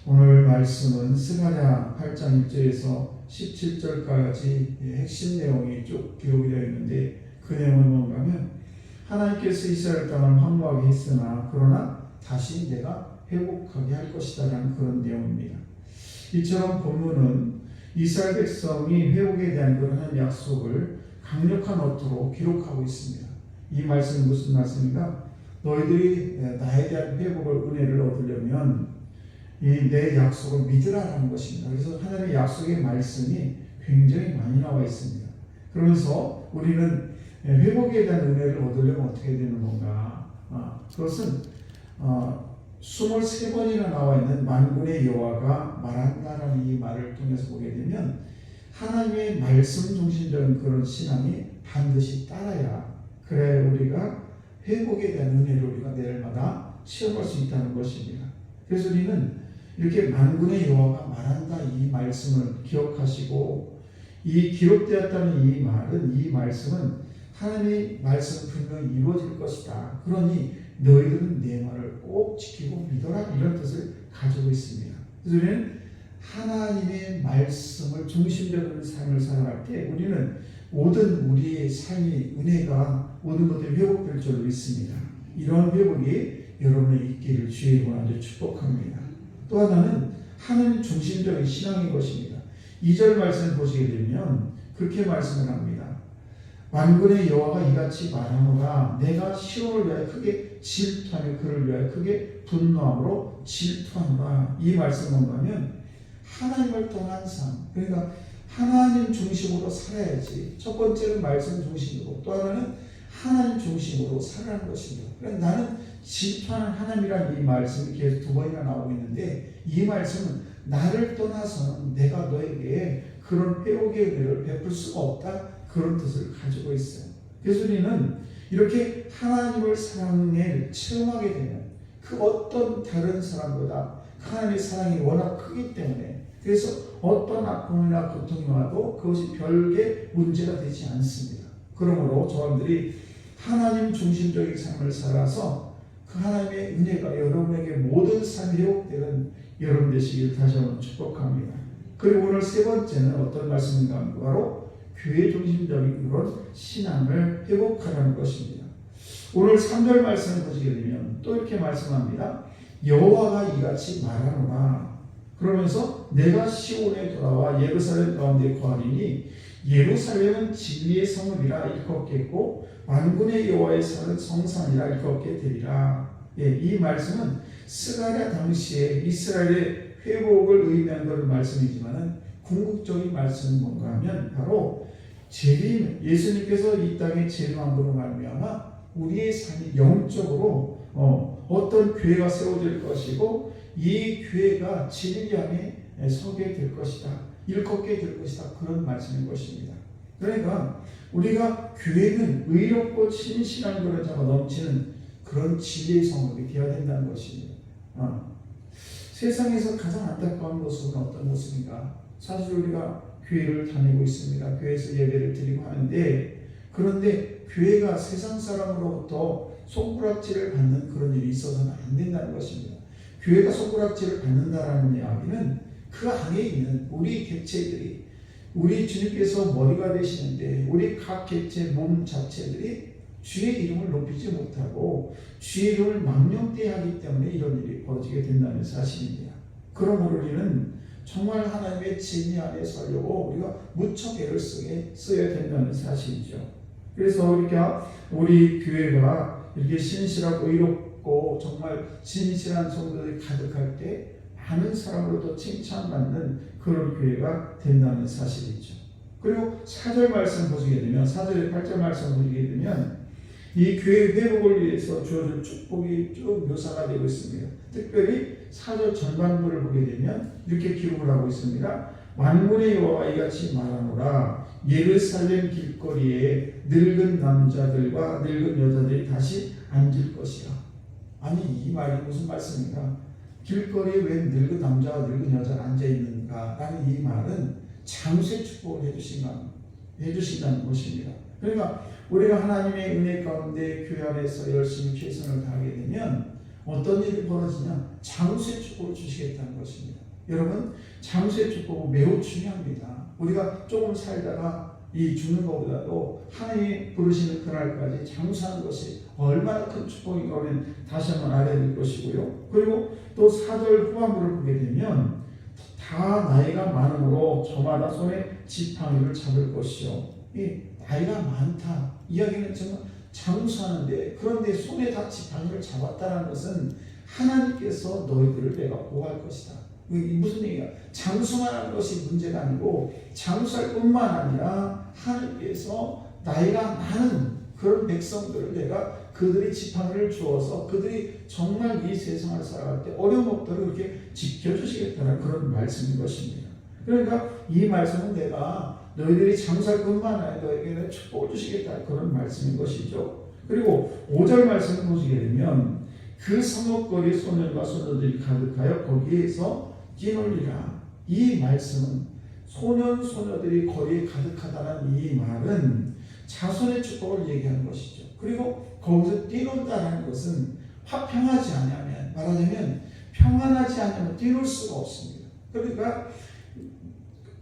오늘 말씀은 스가랴 8장 1절에서 17절까지 핵심 내용이 쭉 기록이 되어 있는데 그 내용은 뭔가 하면 하나님께서 이스라엘 땅을 황무하게 했으나 그러나 다시 내가 회복하게 할 것이다 라는 그런 내용입니다. 이처럼 본문은 이스라엘 백성이 회복에 대한 그런 하나님의 약속을 강력한 어투로 기록하고 있습니다. 이 말씀은 무슨 말씀인가? 너희들이 나에 대한 회복을 은혜를 얻으려면 이 내 약속을 믿으라라는 것입니다. 그래서 하나님의 약속의 말씀이 굉장히 많이 나와 있습니다. 그러면서 우리는 회복에 대한 은혜를 얻으려면 어떻게 되는 건가? 그것은 23번이나 나와 있는 만군의 여호와가 말한다라는 이 말을 통해서 보게 되면 하나님의 말씀 중심적인 그런 신앙이 반드시 따라야 그래 우리가 회복에 대한 은혜를 우리가 내일마다 체험할 수 있다는 것입니다. 그래서 우리는 이렇게 만군의 여호와가 말한다 이 말씀을 기억하시고 이 기록되었다는 이 말은 이 말씀은 하나님의 말씀 분명히 이루어질 것이다. 그러니 너희들은 내 말을 꼭 지키고 믿어라 이런 뜻을 가지고 있습니다. 그래서 우리는 하나님의 말씀을 중심적인 삶을 살아갈 때 우리는 모든 우리의 삶의 은혜가 모든 것들이 회복될 줄로 믿습니다. 이런 회복이 여러분의 있기를 주의 이름으로 아주 축복합니다. 또 하나는 하나님 중심적인 신앙인 것입니다. 2절 말씀을 보시게 되면 그렇게 말씀을 합니다. 만군의 여호와가 이같이 말하노라 내가 시온을 위하여 크게 질투하며 그를 위하여 크게 분노함으로 질투하노라. 이 말씀은 뭔가 하면 하나님을 떠난 삶, 그러니까 하나님 중심으로 살아야지. 첫 번째는 말씀 중심으로, 또 하나는 하나님 중심으로 살아가는 것입니다. 그러니까 나는 질투하는 하나님이라는 이 말씀이 계속 두 번이나 나오고 있는데 이 말씀은 나를 떠나서는 내가 너에게 그런 회복의 은혜를 베풀 수가 없다 그런 뜻을 가지고 있어요. 그래서 우리는 이렇게 하나님을 사랑에 체험하게 되면 그 어떤 다른 사람보다 하나님의 사랑이 워낙 크기 때문에 그래서 어떤 아픔이나 고통이 와도 그것이 별개 문제가 되지 않습니다. 그러므로 저분들이 하나님 중심적인 삶을 살아서 그 하나님의 은혜가 여러분에게 모든 삶이 회복되는 여러분 되시길 다시 한번 축복합니다. 그리고 오늘 세 번째는 어떤 말씀인가? 바로 교회 중심적인 그런 신앙을 회복하라는 것입니다. 오늘 3절 말씀을 보시게 되면 또 이렇게 말씀합니다. 여호와가 이같이 말하노라. 그러면서 내가 시온에 돌아와 예루살렘 가운데 거하리니 예루살렘은 진리의 성읍이라 일컫겠고 만군의 여호와의 산은 성산이라 일컫게 되리라. 이 말씀은 스가랴 당시에 이스라엘의 회복을 의미하는 그런 말씀이지만 궁극적인 말씀은 뭔가 하면 바로 재림, 예수님께서 이 땅에 재림함으로 말미암아 우리의 삶이 영적으로 어떤 교회가 세워질 것이고 이 교회가 진리 안에 서게 될 것이다. 일컫게 될 것이다. 그런 말씀인 것입니다. 그러니까 우리가 교회는 의롭고 신실한 그런 자가 넘치는 그런 진리의 성읍이 되어야 된다는 것입니다. 세상에서 가장 안타까운 모습은 어떤 모습인가? 사실 우리가 교회를 다니고 있습니다. 교회에서 예배를 드리고 하는데 그런데 교회가 세상 사람으로부터 손가락질을 받는 그런 일이 있어서는 안 된다는 것입니다. 교회가 손가락질을 받는다라는 이야기는 그 안에 있는 우리 객체들이 우리 주님께서 머리가 되시는데 우리 각 객체 몸 자체들이 주의 이름을 높이지 못하고 주의 이름을 망령되하기 때문에 이런 일이 벌어지게 된다는 사실입니다. 그러므로 우리는 정말 하나님의 진리 안에 서려고 우리가 무척 애를 써야 된다는 사실이죠. 그래서 우리 교회가 이렇게 신실하고 의롭고 정말 진실한 성도들이 가득할 때 많은 사람으로도 칭찬받는 그런 교회가 된다는 사실이죠. 그리고 4절 말씀 보시게 되면 4절에 8절 말씀 보시게 되면 이 교회 회복을 위해서 주어진 축복이 쭉 묘사가 되고 있습니다. 특별히 4절 전반부를 보게 되면 이렇게 기록을 하고 있습니다. 만군의 여호와가 이같이 말하노라 예루살렘 길거리에 늙은 남자들과 늙은 여자들이 다시 앉을 것이라. 아니 이 말이 무슨 말씀인가? 길거리에 왜 늙은 남자와 늙은 여자가 앉아있는가? 라는 이 말은 장수의 축복을 해주신다는 것입니다. 그러니까 우리가 하나님의 은혜 가운데 교회 안에서 열심히 최선을 다하게 되면 어떤 일이 벌어지냐? 장수의 축복을 주시겠다는 것입니다. 여러분, 장수의 축복은 매우 중요합니다. 우리가 조금 살다가 이 죽는 것보다도 하나님이 부르시는 그날까지 장수하는 것이 얼마나 큰 축복인가 우리는 다시 한번 알아야 될 것이고요. 그리고 또 4절 후반부를 보게 되면 다 나이가 많으므로 저마다 손에 지팡이를 잡을 것이요. 이 나이가 많다. 이야기는 정말 장수하는데, 그런데 손에 다 지팡이를 잡았다는 것은 하나님께서 너희들을 내가 보호할 것이다. 무슨 얘기야? 장수만 하는 것이 문제가 아니고 장수할 뿐만 아니라 하나님께서 나이가 많은 그런 백성들을 내가 그들의 지팡이를 주어서 그들이 정말 이 세상을 살아갈 때 어려움 없도록 이렇게 지켜주시겠다는 그런 말씀인 것입니다. 그러니까 이 말씀은 내가 너희들이 장수할 뿐만 아니라 너에게 축복을 주시겠다 그런 말씀인 것이죠. 그리고 5절 말씀을 보시게 되면 그 성읍거리 소년과 소녀들이 가득하여 거기에서 뛰놀리라. 이 말씀은 소년 소녀들이 거리에 가득하다는 이 말은 자손의 축복을 얘기하는 것이죠. 그리고 거기서 뛰논다라는 것은 화평하지 않으면, 말하자면 평안하지 않으면 뛰놀 수가 없습니다. 그러니까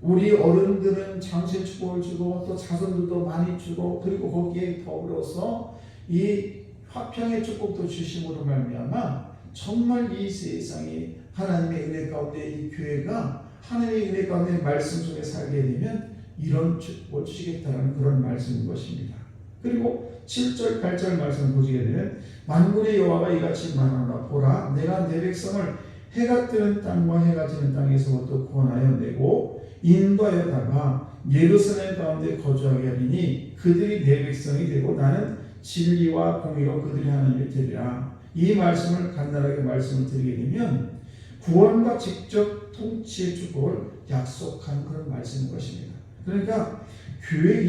우리 어른들은 장수의 축복을 주고 또 자손들도 많이 주고, 그리고 거기에 더불어서 이 화평의 축복도 주심으로 말미암아 정말 이 세상이 하나님의 은혜 가운데 이 교회가 하나님의 은혜 가운데 말씀 속에 살게 되면 이런 축복을 주시겠다는 그런 말씀인 것입니다. 그리고 7절 8절 말씀을 보시게 되면 만군의 여호와가 이같이 말하노라. 보라, 내가 내 백성을 해가 뜨는 땅과 해가 지는 땅에서부터 구원하여 내고 인도하여다가 예루살렘 가운데 거주하게 하리니 그들이 내 백성이 되고 나는 진리와 공의로 그들이 하나님이 되리라. 이 말씀을 간단하게 말씀을 드리게 되면 구원과 직접 통치의 축복을 약속한 그런 말씀인 것입니다. 그러니까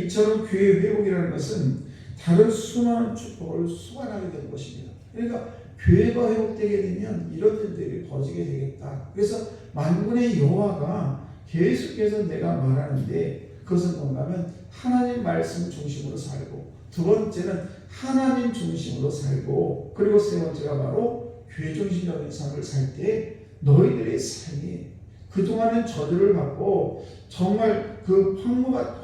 이처럼 교회 회복이라는 것은 다른 수많은 축복을 수반하게 되는 것입니다. 그러니까 교회가 회복되게 되면 이런 일들이 벌어지게 되겠다. 그래서 만군의 여호와가 계속해서 내가 말하는데 그것은 뭔가 하면 하나님 말씀 중심으로 살고, 두 번째는 하나님 중심으로 살고, 그리고 세 번째가 바로 교회 중심적인 삶을 살 때 너희들의 삶이 그동안은 저주를 받고 정말 그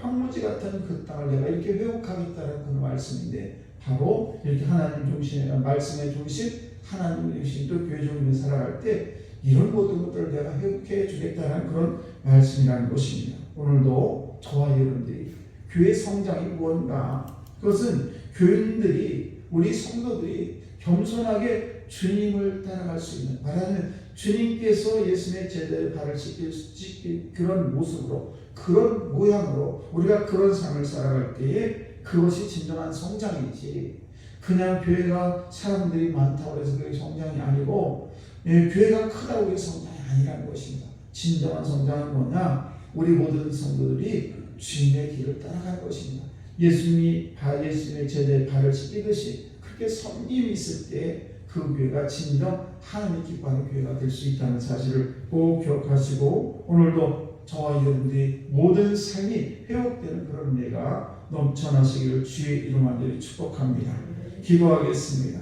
황무지 같은 그 땅을 내가 이렇게 회복하겠다는 그런 말씀인데, 바로 이렇게 하나님 중심의 말씀의 중심, 하나님 중심 또 교회 중심으로 살아갈 때 이런 모든 것들을 내가 회복해 주겠다는 그런 말씀이라는 것입니다. 오늘도 저와 여러분들이 교회 성장이 무언가, 그것은 교인들이, 우리 성도들이 겸손하게 주님을 따라갈 수 있는, 말하자면 주님께서 예수님의 제자의 발을 씻길 그런 모습으로, 그런 모양으로 우리가 그런 삶을 살아갈 때에 그것이 진정한 성장이지, 그냥 교회가 사람들이 많다고 해서 그게 성장이 아니고, 교회가 크다고 해서 성장이 아니라는 것입니다. 진정한 성장은 뭐냐? 우리 모든 성도들이 주님의 길을 따라갈 것입니다. 예수님의 제자의 발을 씻기듯이 그렇게 섬김이 있을 때 그 교회가 진정 하나님이 기뻐하는 교회가 될 수 있다는 사실을 꼭 기억하시고, 오늘도 저와 여러분들이 모든 삶이 회복되는 그런 은혜가 넘쳐나시기를 주의 이름 안에 축복합니다. 기도하겠습니다.